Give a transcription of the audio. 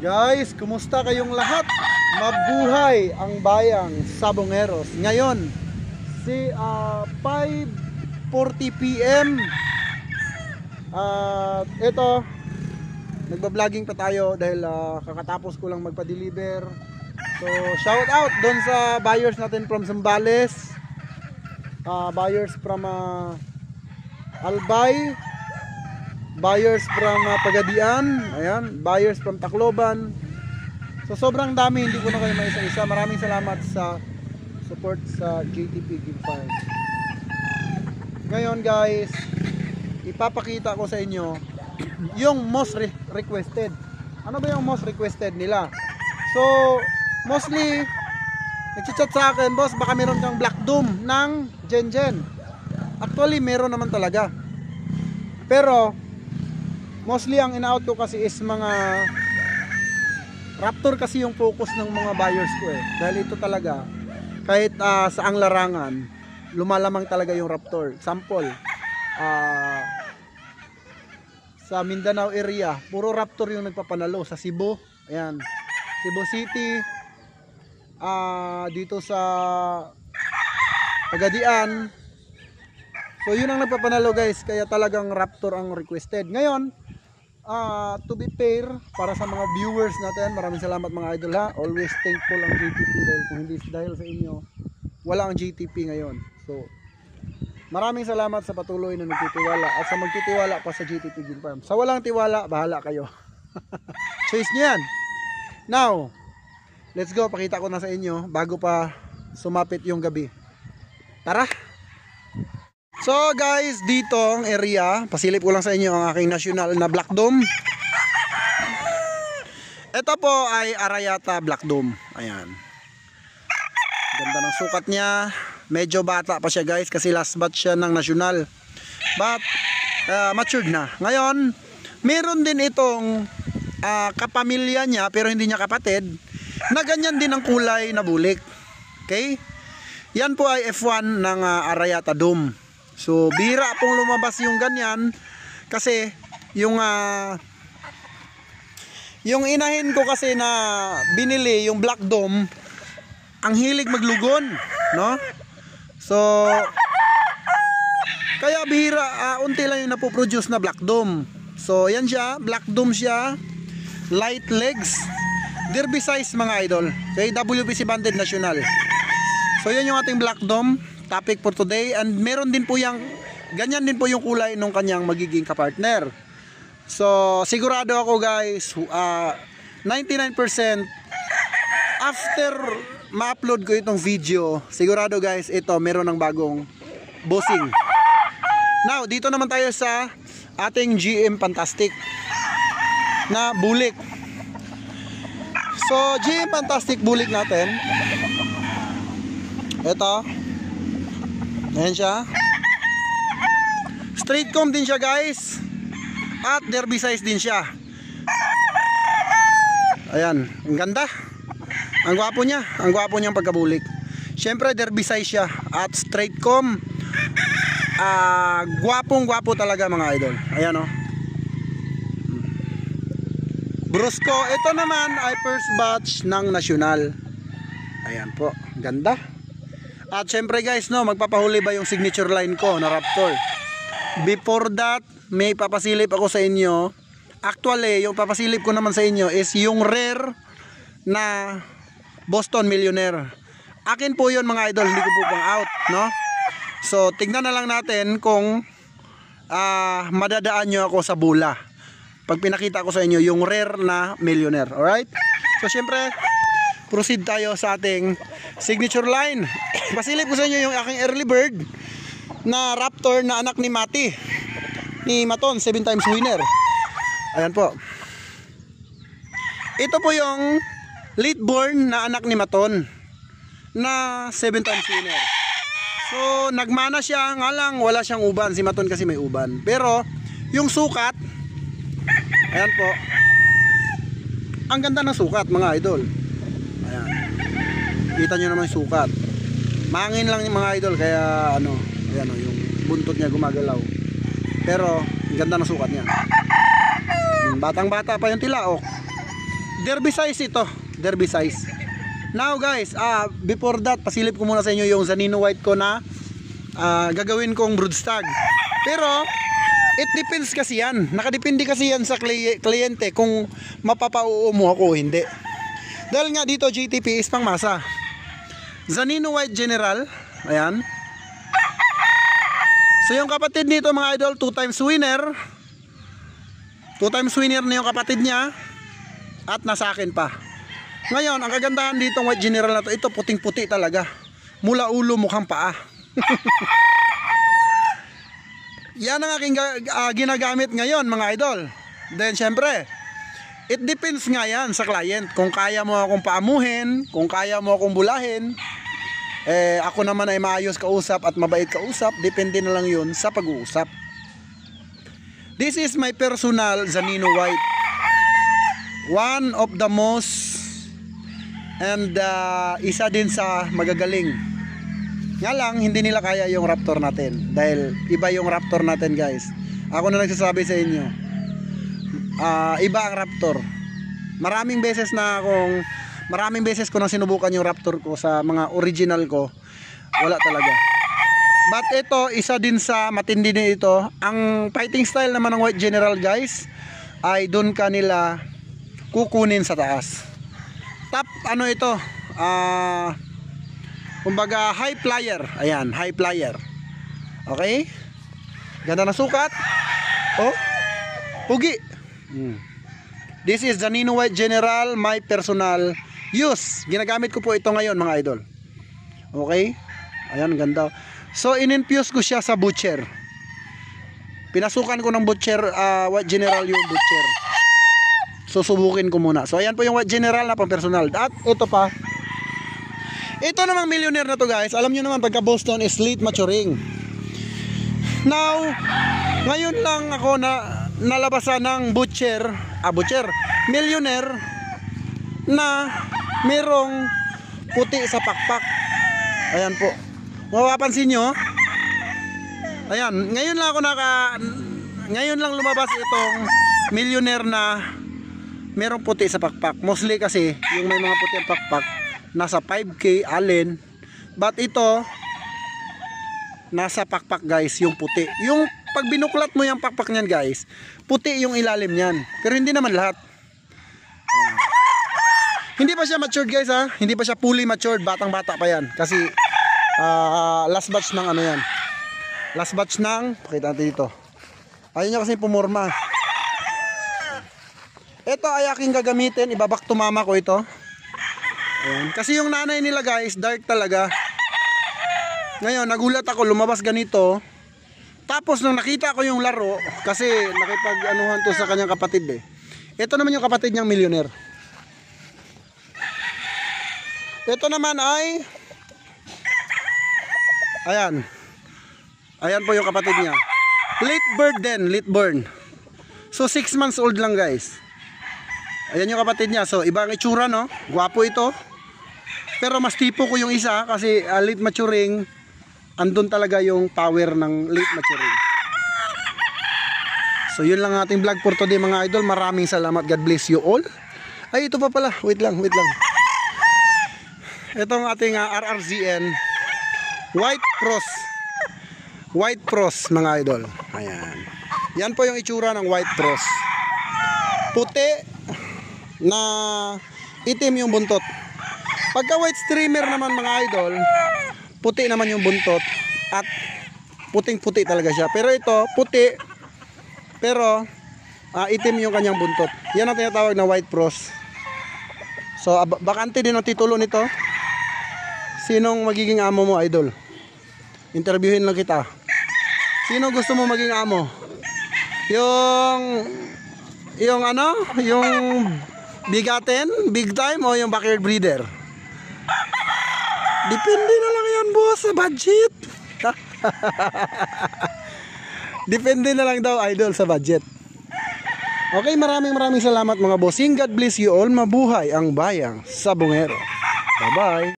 Guys, kumusta kayong lahat? Mabuhay ang bayang Sabongeros. Ngayon, si 5:40 PM. Ito, nagba-vlogging pa tayo dahil kakatapos ko lang magpa-deliver. So, shout out doon sa buyers natin from Zambales. Buyers from Albay. Buyers from Pagadian, ayan, buyers from Tacloban. So sobrang dami, hindi ko na kayo maisa-isa. Maraming salamat sa support sa JTP Gig Farm. Ngayon guys, ipapakita ko sa inyo yung most requested. Ano ba yung most requested nila? So mostly nagchat sa akin, boss, baka meron kang Black Doom ng Gen. Actually meron naman talaga, pero mostly ang in-out ko kasi is mga Raptor kasi yung focus ng mga buyers ko dahil ito talaga kahit saang larangan lumalamang talaga yung Raptor. Example, sa Mindanao area puro Raptor yung nagpapanalo. Sa Cebu, ayan, Cebu City, dito sa Pagadian, so yun ang nagpapanalo guys, kaya talagang Raptor ang requested. Ngayon, to be fair, para sa mga viewers natin, maraming salamat mga idol ha. Always thankful ang JTP dahil kung hindi dahil sa inyo, wala ang JTP ngayon. So, maraming salamat sa patuloy na nagtitiwala at sa magtitiwala pa sa JTP Gig Farm. Sa walang tiwala, bahala kayo. Choice nyo yan. Now, let's go. Pakita ko na sa inyo bago pa sumapit yung gabi. Tara! So guys, dito ang area, pasilip ko lang sa inyo ang aking national na Black Dome. Ito po ay Arayata Black Dome. Ayan, ganda ng sukat niya. Medyo bata pa siya guys kasi last batch siya ng national, but matured na. Ngayon, meron din itong kapamilya niya pero hindi niya kapatid na ganyan din ang kulay na bulik. Okay, yan po ay F1 ng Arayata Dome. So bira pong lumabas yung ganyan kasi yung inahin ko kasi na binili yung Black Dome, ang hilig maglugon, no? So kaya bihira, unti lang yung napoproduce na Black Dome. So yan siya, Black Dome siya, light legs, derby size mga idol. Okay, WPC banded national. So yan yung ating Black Dome topic for today, and meron din po yung ganyan din po yung kulay nung kanyang magiging kapartner. So sigurado ako guys, 99% after ma-upload ko itong video, sigurado guys ito meron ng bagong bossing. Now dito naman tayo sa ating GM Fantastic na bulik. So GM Fantastic bulik natin, ito, ayan siya, straight comb din siya guys, at derby size din siya. Ayan, ang ganda, ang gwapo niya, ang gwapo niyang pagkabulik. Syempre derby size siya at straight comb. Gwapong gwapo talaga mga idol. Ayan o, Brusco. Ito naman ay first batch ng national. Ayan po, ganda. At syempre guys, no, magpapahuli ba yung signature line ko na Raptor. Before that, may papasilip ako sa inyo. Actually, yung papasilip ko naman sa inyo is yung rare na Boston Millionaire. Akin po yun mga idol, hindi ko po pang out, no? So, tignan na lang natin kung madadaan nyo ako sa bula pag pinakita ko sa inyo yung rare na Millionaire. Alright? So, syempre, proceed tayo sa ating signature line. Pasilip ko sa inyo yung aking early bird na Raptor na anak ni Mati, ni Maton, 7 times winner. Ayan po. Ito po yung late born na anak ni Maton na 7 times winner. So nagmana siya, nga lang wala siyang uban. Si Maton kasi may uban. Pero yung sukat, ayan po, ang ganda ng sukat mga idol. Ayan, kita nyo naman yung sukat. Mangin lang yung mga idol, kaya ano, ayan o, yung buntot niya gumagalaw. Pero ang ganda ng sukat niya. Batang bata pa yung tilaok. Derby size ito. Derby size. Now guys, before that, pasilip ko muna sa inyo yung Zanino White ko na gagawin kong broodstag. Pero it depends kasi yan. Nakadepende kasi yan sa kliyente kung mapapauo mo ako o hindi. Dahil nga dito GTP is pangmasa. Zanino White General, ayan. So yung kapatid nito mga idol, 2 times winner. 2 times winner na yung kapatid niya. At nasa akin pa. Ngayon, ang kagandahan dito White General na to, ito puting-puti talaga. Mula ulo mukhang paa. Yan ang aking ginagamit ngayon mga idol. Then syempre, it depends nga yan sa client. Kung kaya mo akong paamuhin, kung kaya mo akong bulahin, ako naman ay maayos kausap at mabait kausap. Depende na lang yun sa pag-uusap. This is my personal Zanino White. One of the most and isa din sa magagaling. Nga lang hindi nila kaya yung Raptor natin dahil iba yung Raptor natin guys. Ako na nagsasabi sa inyo, iba ang Raptor. Maraming beses ko nang sinubukan yung Raptor ko sa mga original ko. Wala talaga. But ito, isa din sa matindi din ito. Ang fighting style naman ng White General guys ay doon kanila kukunin sa taas. Top ano ito, kumbaga high flyer. Ayan, high flyer. Okay, ganda na sukat. Oh, pugi. This is Zanino White General, my personal use. Ginagamit ko po ito ngayon mga idol. Okay, ayan, ganda. So in-infuse ko siya sa butcher. Pinasukan ko ng butcher, White General yung butcher. Susubukin ko muna. So ayan po yung White General na pang personal. At ito pa. Ito namang millionaire na to guys. Alam nyo naman pagka Boston is late maturing. Now, ngayon lang ako nalabasan ng butcher millionaire na merong puti sa pakpak. Ayan po. Mapapansin nyo. Ayan, ngayon lang lumabas itong millionaire na merong puti sa pakpak. Mostly kasi yung may mga puti ang pakpak nasa 5K alin. But ito nasa pakpak guys, yung puti. Yung pag binuklat mo yung pakpak niyan guys, puti yung ilalim niyan. Pero hindi naman lahat. Hindi pa siya matured guys ha. Hindi pa siya fully matured, batang-bata pa yan. Kasi last batch ng ano yan. Last batch ng, pakita natin dito. Ayun niya kasi pumorma. Ito ay aking gagamitin, ibabak to mama ko ito. Ayan. Kasi yung nanay nila guys, dark talaga. Ngayon, nagulat ako, lumabas ganito. Tapos nung nakita ko yung laro, kasi nakipag-anuhan to sa kanyang kapatid eh. Ito naman yung kapatid niyang millionaire. Ito naman ay, ayan. Ayan po yung kapatid niya. Late bird din, late born. So 6 months old lang guys. Ayan yung kapatid niya. So iba ang itsura no. Gwapo ito. Pero mas tipo ko yung isa kasi late maturing. Andun talaga yung power ng late maturing. So yun lang ating vlog for today mga idol. Maraming salamat. God bless you all. Ay ito pa pala. Wait lang. Itong ating RRZN White Cross mga idol. Ayan. Yan po yung itsura ng White Cross. Puti na itim yung buntot. Pagka white streamer naman mga idol, puti naman yung buntot at puting-puti talaga siya. Pero ito, puti pero itim yung kanyang buntot. Yan ang tinatawag na White Cross. So bakante din ang titulo nito. Sinong magiging amo mo idol? Interviewin lang kita. Sino gusto mo maging amo? Yung bigatin, big time o yung backyard breeder? Depende na lang yan boss sa budget. Depende na lang daw idol sa budget. Okay, maraming salamat mga bossing. God bless you all. Mabuhay ang bayang Sabongero. Bye bye.